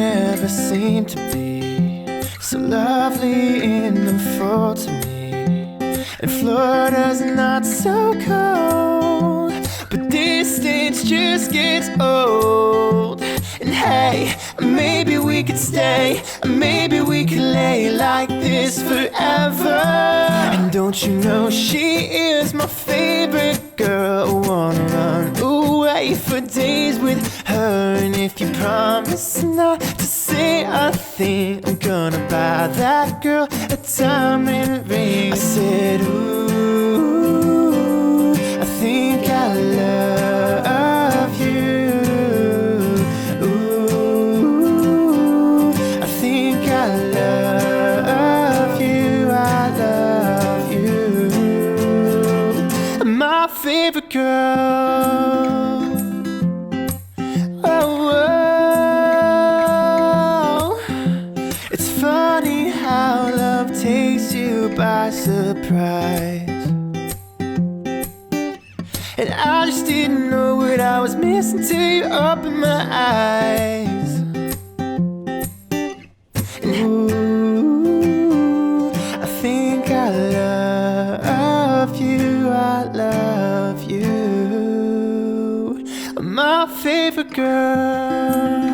never seemed to be so lovely in the fall to me. And Florida's not so cold, but distance just gets old. And hey, maybe we could stay, maybe we could lay like this forever. And don't you know she is my favorite girl? I wanna run away for days with her. And if you promise not to say a thing, I'm gonna buy that girl a diamond ring. I said, ooh, I think I love you. Ooh, I think I love you. I love you. My favorite girl. Oh, oh. It's funny how love takes you by surprise. And I just didn't know what I was missing till you opened my eyes. And ooh, I think I love you. I love you. My favorite girl.